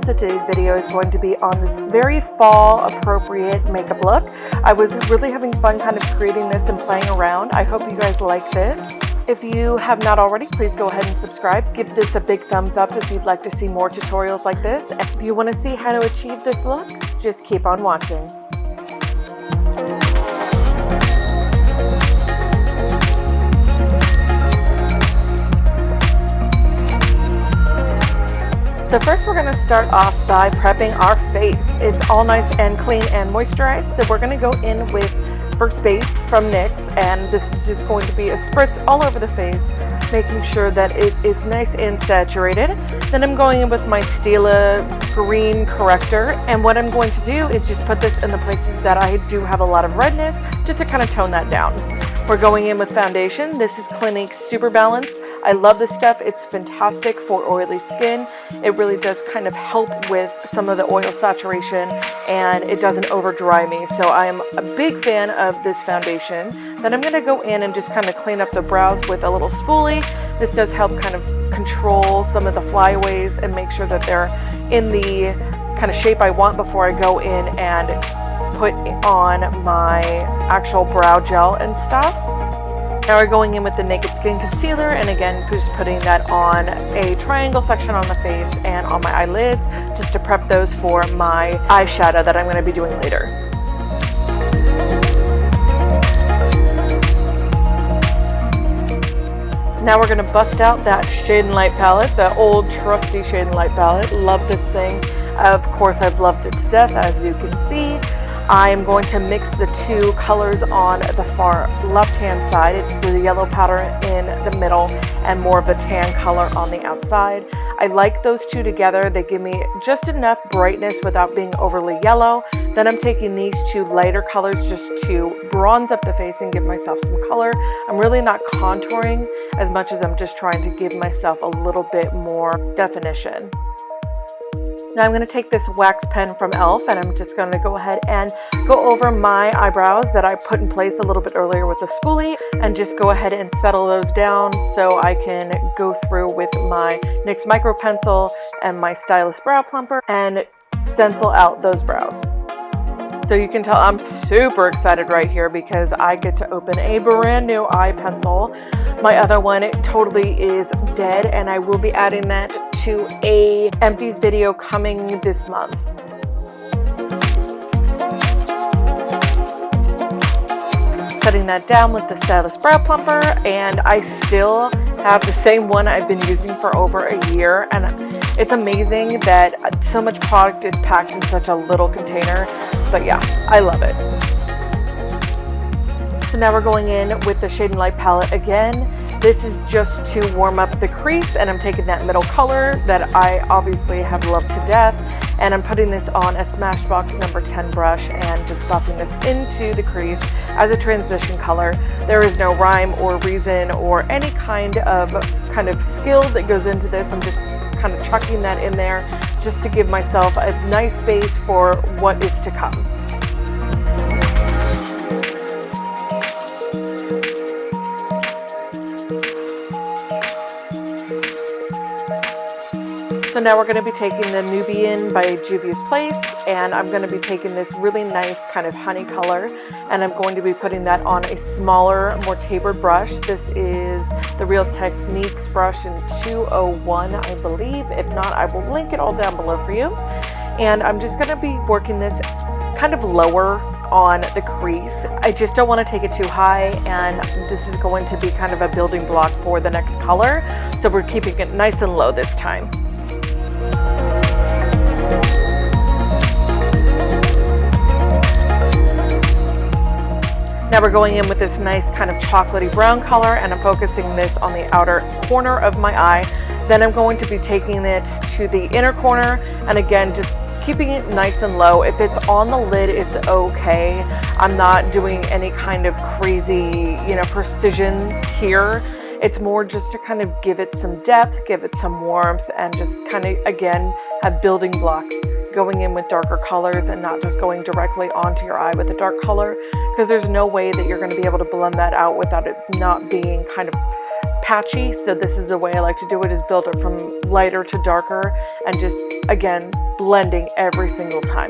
So today's video is going to be on this very fall appropriate makeup look. I was really having fun kind of creating this and playing around. I hope you guys like this. If you have not already, please go ahead and subscribe. Give this a big thumbs up if you'd like to see more tutorials like this. And if you want to see how to achieve this look, just keep on watching. So first we're going to start off by prepping our face. It's all nice and clean and moisturized. So we're going to go in with First Base from NYX, and this is just going to be a spritz all over the face, making sure that it is nice and saturated. Then I'm going in with my Stylist Green Corrector, and what I'm going to do is just put this in the places that I do have a lot of redness, just to kind of tone that down. We're going in with foundation. This is Clinique Super Balance. I love this stuff. It's fantastic for oily skin. It really does kind of help with some of the oil saturation, and it doesn't over dry me. So I am a big fan of this foundation. Then I'm going to go in and just kind of clean up the brows with a little spoolie. This does help kind of control some of the flyaways and make sure that they're in the kind of shape I want before I go in and put on my actual brow gel and stuff. Now we're going in with the Naked Skin Concealer, and again just putting that on a triangle section on the face and on my eyelids, just to prep those for my eyeshadow that I'm going to be doing later. Now we're going to bust out that Shade and Light palette, the old trusty Shade and Light palette. Love this thing. Of course, I've loved it to death, as you can see. I am going to mix the two colors on the far left-hand side. It's the yellow powder in the middle and more of a tan color on the outside. I like those two together. They give me just enough brightness without being overly yellow. Then I'm taking these two lighter colors just to bronze up the face and give myself some color. I'm really not contouring as much as I'm just trying to give myself a little bit more definition. Now I'm going to take this wax pen from e.l.f. and I'm just going to go ahead and go over my eyebrows that I put in place a little bit earlier with the spoolie, and just go ahead and settle those down so I can go through with my NYX micro pencil and my Stylist Brow Plumper and stencil out those brows. So you can tell I'm super excited right here because I get to open a brand new eye pencil. My other one totally is dead, and I will be adding that to a empties video coming this month. Setting that down with the Stylist Brow Plumper, and I still have the same one I've been using for over a year, and it's amazing that so much product is packed in such a little container. But yeah, I love it. So now we're going in with the Shade and Light palette again. This is just to warm up the crease, and I'm taking that middle color that I obviously have loved to death, and I'm putting this on a Smashbox number 10 brush and just buffing this into the crease as a transition color. There is no rhyme or reason or any kind of skill that goes into this. I'm just kind of chucking that in there just to give myself a nice space for what is to come. So now we're going to be taking the Nubian by Juvias Place, and I'm going to be taking this really nice kind of honey color, and I'm going to be putting that on a smaller, more tapered brush. This is the Real Techniques brush in 201, I believe. If not, I will link it all down below for you. And I'm just going to be working this kind of lower on the crease. I just don't want to take it too high, and this is going to be kind of a building block for the next color. So we're keeping it nice and low this time. Now we're going in with this nice kind of chocolatey brown color, and I'm focusing this on the outer corner of my eye. Then I'm going to be taking it to the inner corner, and again just keeping it nice and low. If it's on the lid, it's okay. I'm not doing any kind of crazy, precision here. It's more just to kind of give it some depth, give it some warmth, and just kind of, again, have building blocks. Going in with darker colors and not just going directly onto your eye with a dark color, because there's no way that you're going to be able to blend that out without it not being kind of patchy. So this is the way I like to do it, is build it from lighter to darker and just, again, blending every single time.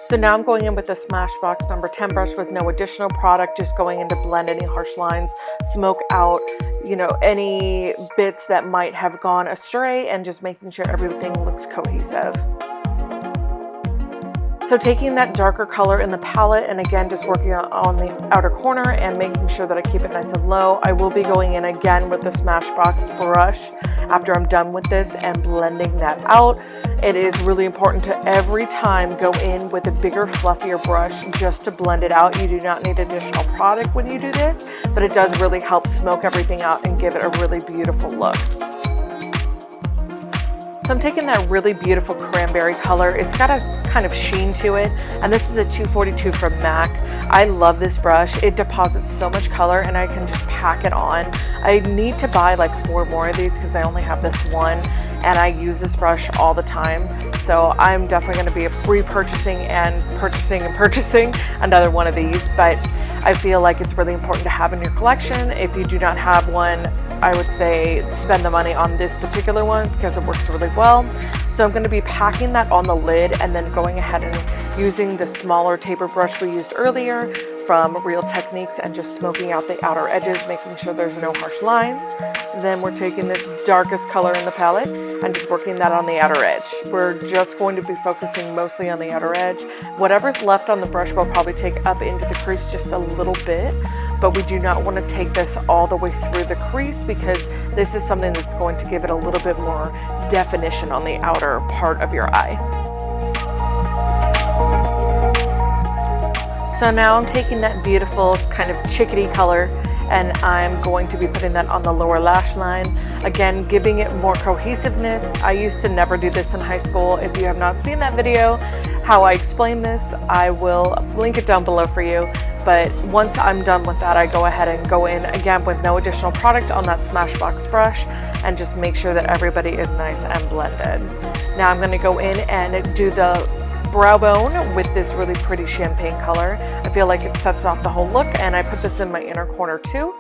So now I'm going in with the Smashbox number 10 brush with no additional product, just going in to blend any harsh lines, smoke out, you know, any bits that might have gone astray, and just making sure everything looks cohesive. So taking that darker color in the palette, and again just working on the outer corner and making sure that I keep it nice and low. I will be going in again with the Smashbox brush after I'm done with this and blending that out. It is really important to every time go in with a bigger, fluffier brush just to blend it out. You do not need additional product when you do this, but it does really help smoke everything out and give it a really beautiful look. So I'm taking that really beautiful cranberry color. It's got a kind of sheen to it, and this is a 242 from MAC. I love this brush. It deposits so much color and I can just pack it on. I need to buy like 4 more of these because I only have this one, and I use this brush all the time. So I'm definitely going to be repurchasing and purchasing another one of these, but I feel like it's really important to have in your collection. If you do not have one, I would say spend the money on this particular one because it works really well. So I'm going to be packing that on the lid and then going ahead and using the smaller taper brush we used earlier from Real Techniques and just smoking out the outer edges, making sure there's no harsh lines. Then we're taking this darkest color in the palette and just working that on the outer edge. We're just going to be focusing mostly on the outer edge. Whatever's left on the brush we'll probably take up into the crease just a little bit, but we do not want to take this all the way through the crease because this is something that's going to give it a little bit more definition on the outer part of your eye. So now I'm taking that beautiful kind of chickadee color and I'm going to be putting that on the lower lash line. Again, giving it more cohesiveness. I used to never do this in high school. If you have not seen that video, how I explain this, I will link it down below for you. But once I'm done with that, I go ahead and go in again with no additional product on that Smashbox brush and just make sure that everybody is nice and blended. Now I'm going to go in and do the brow bone with this really pretty champagne color. I feel like it sets off the whole look, and I put this in my inner corner too.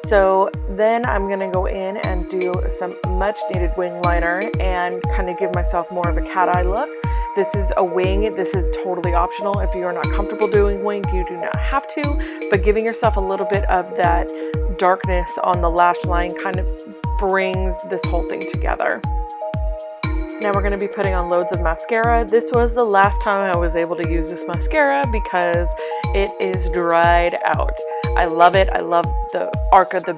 So then I'm going to go in and do some much needed wing liner and kind of give myself more of a cat eye look. This is a wing. This is totally optional. If you are not comfortable doing wing, you do not have to, but giving yourself a little bit of that darkness on the lash line kind of brings this whole thing together. Now we're going to be putting on loads of mascara. This was the last time I was able to use this mascara because it is dried out. I love it. I love the arc of the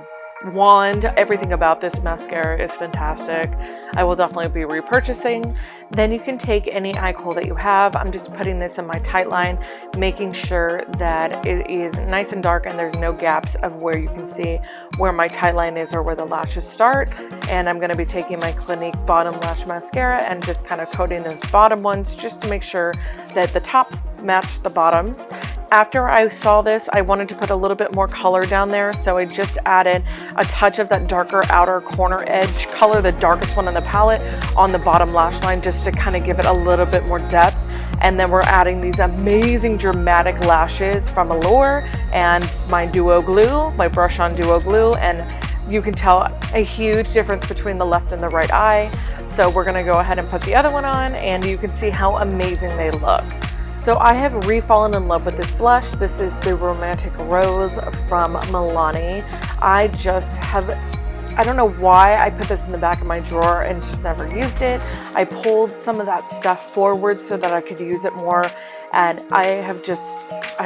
wand. Everything about this mascara is fantastic. I will definitely be repurchasing. Then you can take any eye kohl that you have. I'm just putting this in my tight line, making sure that it is nice and dark and there's no gaps of where you can see where my tight line is or where the lashes start. And I'm going to be taking my Clinique bottom lash mascara and just kind of coating those bottom ones just to make sure that the tops match the bottoms. After I saw this, I wanted to put a little bit more color down there, so I just added a touch of that darker outer corner edge color, the darkest one on the palette, on the bottom lash line, just to kind of give it a little bit more depth. And then we're adding these amazing dramatic lashes from Eyllure and my Duo Glue, my brush on Duo Glue, and you can tell a huge difference between the left and the right eye. So we're gonna go ahead and put the other one on, and you can see how amazing they look. So I have re-fallen in love with this blush. This is the Romantic Rose from Milani. I don't know why I put this in the back of my drawer and just never used it. I pulled some of that stuff forward so that I could use it more, and I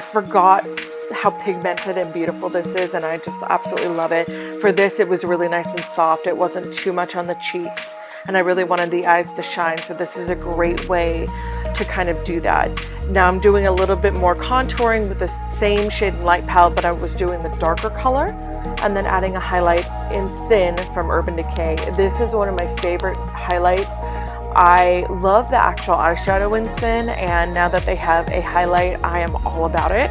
forgot how pigmented and beautiful this is, and I just absolutely love it. For this, it was really nice and soft. It wasn't too much on the cheeks, and I really wanted the eyes to shine, so this is a great way to kind of do that. Now I'm doing a little bit more contouring with the same shade and light palette, but I was doing the darker color and then adding a highlight in Sin from Urban Decay. This is one of my favorite highlights. I love the actual eyeshadow in Sin, and now that they have a highlight, I am all about it.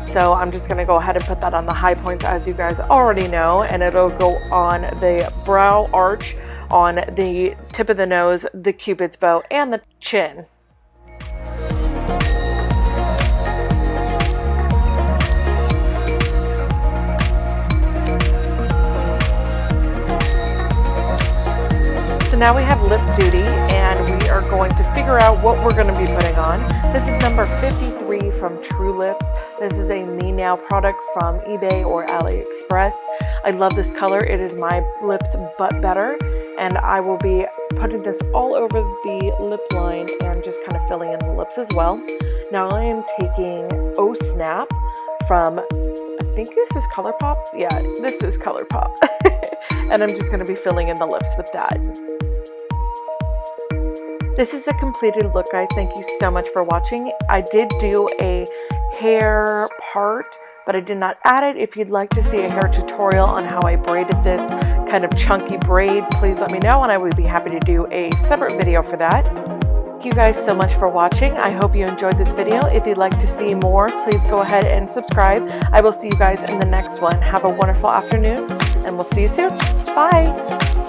So I'm just going to go ahead and put that on the high points, as you guys already know, and it'll go on the brow arch, on the tip of the nose, the cupid's bow, and the chin. So now we have lip duty, and we are are going to figure out what we're going to be putting on. This is number 53 from True Lips. This is a Me Now product from eBay or AliExpress. I love this color. It is my lips but better, and I will be putting this all over the lip line and just kind of filling in the lips as well. Now I am taking Oh Snap from, I think this is ColourPop. Yeah, this is ColourPop. And I'm just going to be filling in the lips with that. This is a completed look, guys. Thank you so much for watching. I did do a hair part, but I did not add it. If you'd like to see a hair tutorial on how I braided this kind of chunky braid, please let me know and I would be happy to do a separate video for that. Thank you guys so much for watching. I hope you enjoyed this video. If you'd like to see more, please go ahead and subscribe. I will see you guys in the next one. Have a wonderful afternoon and we'll see you soon. Bye.